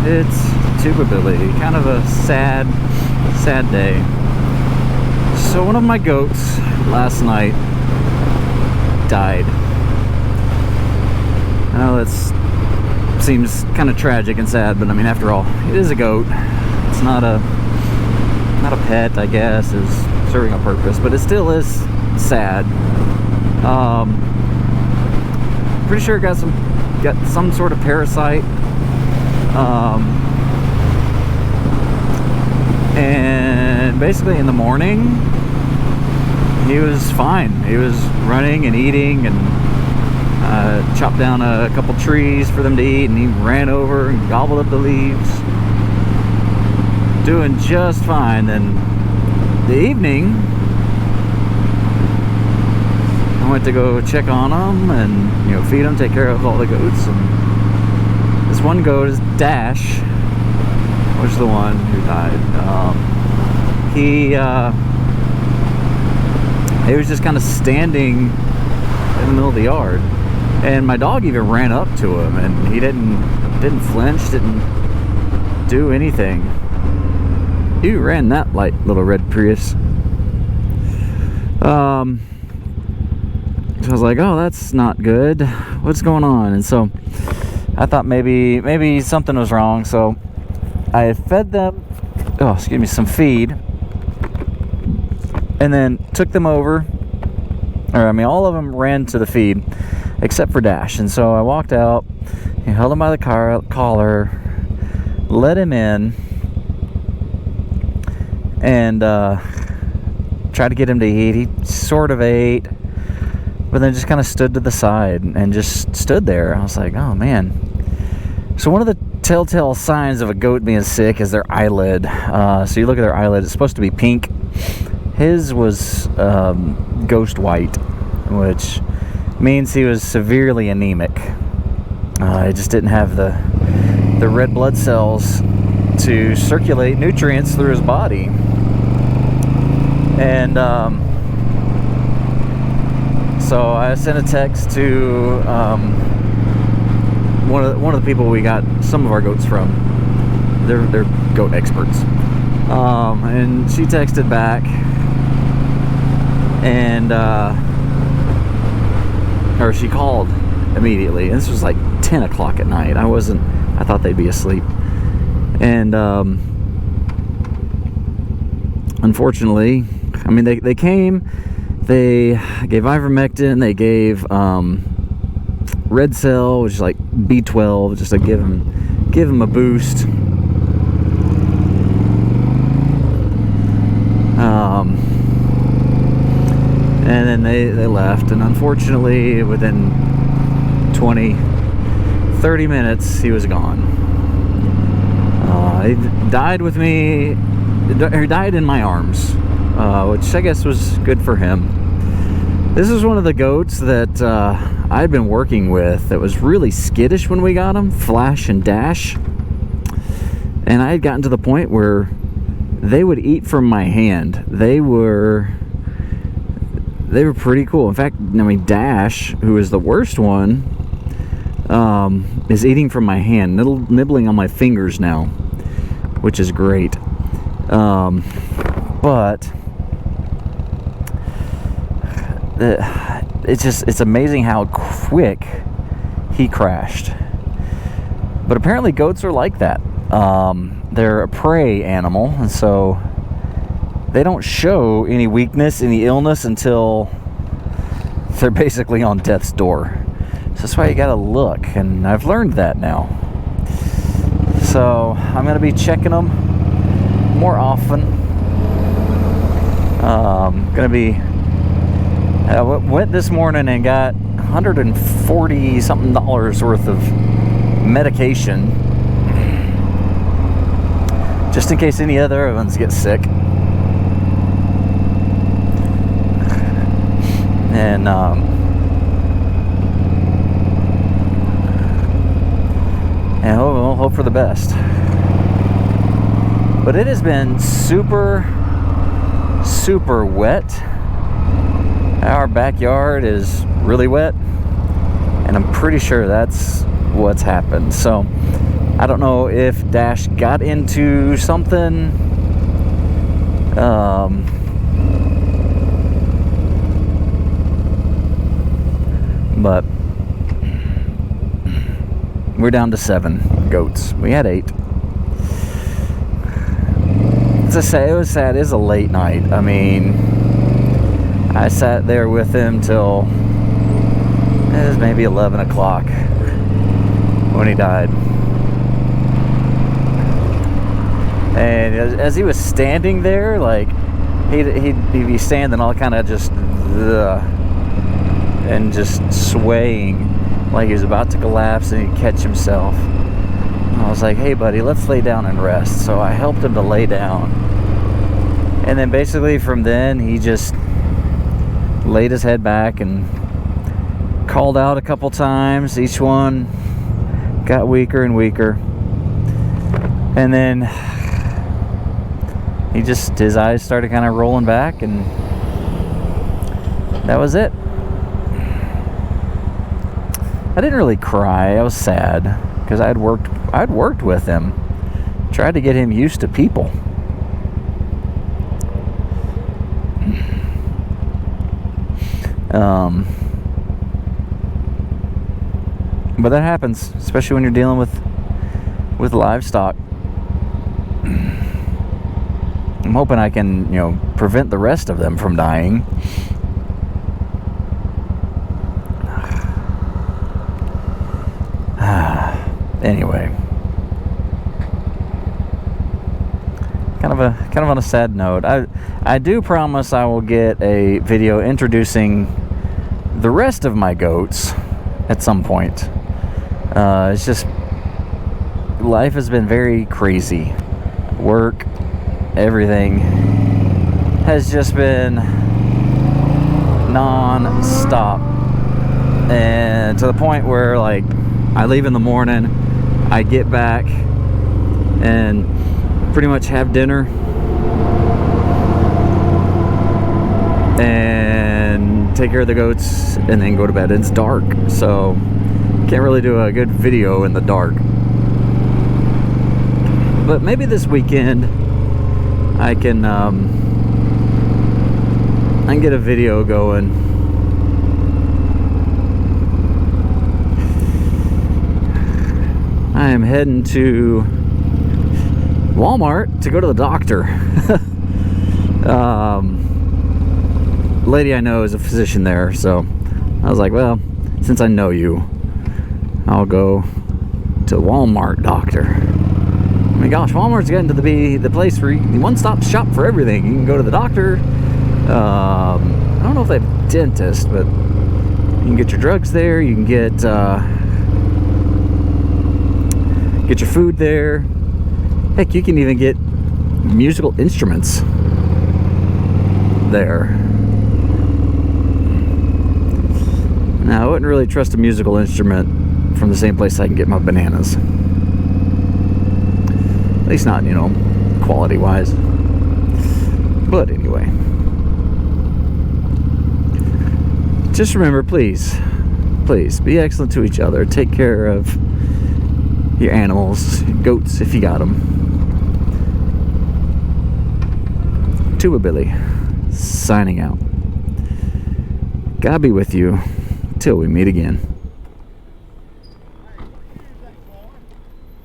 it's Tuba Billy. Kind of a sad day. So one of my goats last night died. I know that seems kind of tragic and sad, but I mean, after all, it is a goat. It's not a pet, I guess, is serving a purpose, but it still is sad. Pretty sure it got some sort of parasite. And basically in the morning he was fine. He was running and eating, and chopped down a couple trees for them to eat, and he ran over and gobbled up the leaves, doing just fine. Then the evening I went to go check on them and, you know, feed them, take care of all the goats. And this one goat is Dash, which is the one who died. He was just kind of standing in the middle of the yard, and my dog even ran up to him, and he didn't flinch, didn't do anything. He ran that light little red Prius. So I was like, oh, that's not good. What's going on? And so I thought maybe something was wrong. So I had fed them, some feed, and then took them over. All of them ran to the feed except for Dash. And so I walked out, held him by the collar, let him in, and tried to get him to eat. He sort of ate, but then just kind of stood to the side and just stood there. I was like, oh man. So one of the telltale signs of a goat being sick is their eyelid. So you look at their eyelid, it's supposed to be pink. His was ghost white, which means he was severely anemic. He just didn't have the red blood cells to circulate nutrients through his body. And so I sent a text to one of the people we got some of our goats from. They're goat experts. And she texted back, and or she called immediately. And this was like 10 o'clock at night. I thought they'd be asleep. And unfortunately, they came, they gave ivermectin, they gave red cell, which is like B12, just to give him a boost. And then they left, and unfortunately within 20-30 minutes he was gone. He died with me. He died in my arms, which I guess was good for him. This is one of the goats that I'd been working with that was really skittish when we got him, Flash and Dash. And I had gotten to the point where they would eat from my hand. They were pretty cool. In fact, Dash, who is the worst one, is eating from my hand, nibbling on my fingers now, which is great. But it's amazing how quick he crashed. But apparently goats are like that. They're a prey animal, and so they don't show any weakness, any illness until they're basically on death's door. So that's why you gotta look, and I've learned that now. So I'm gonna be checking them more often. I went this morning and got $140 something worth of medication, just in case any other ones get sick. And we'll hope for the best. But it has been super wet. Our backyard is really wet, and I'm pretty sure that's what's happened. So I don't know if Dash got into something. But we're down to 7 goats. We had 8. It was sad. It was a late night. I mean, I sat there with him till it was maybe 11 o'clock when he died. And as he was standing there, like, he'd be standing all kind of just and just swaying like he was about to collapse, and he'd catch himself. And I was like, hey buddy, let's lay down and rest. So I helped him to lay down, and then basically from then he just laid his head back and called out a couple times. Each one got weaker and weaker, and then his eyes started kind of rolling back, and that was it. I didn't really cry. I was sad because I'd worked with him, tried to get him used to people. But that happens, especially when you're dealing with livestock. I'm hoping I can, prevent the rest of them from dying. Anyway, kind of on a sad note, I do promise I will get a video introducing the rest of my goats at some point. It's just, life has been very crazy. Work, everything has just been non-stop, and to the point where, like, I leave in the morning, I get back and pretty much have dinner and take care of the goats and then go to bed. It's dark, so can't really do a good video in the dark. But maybe this weekend I can get a video going. I am heading to Walmart to go to the doctor. Lady I know is a physician there, so I was like, well, since I know you, I'll go to Walmart doctor. I mean, gosh, Walmart's getting to be the place for one-stop shop for everything. You can go to the doctor. I don't know if they have a dentist, but you can get your drugs there. You can get your food there. Heck, you can even get musical instruments there. Now, I wouldn't really trust a musical instrument from the same place I can get my bananas. At least not, quality-wise. But anyway. Just remember, please, be excellent to each other. Take care of your animals, goats if you got them. Tuba Billy, signing out. God be with you till we meet again.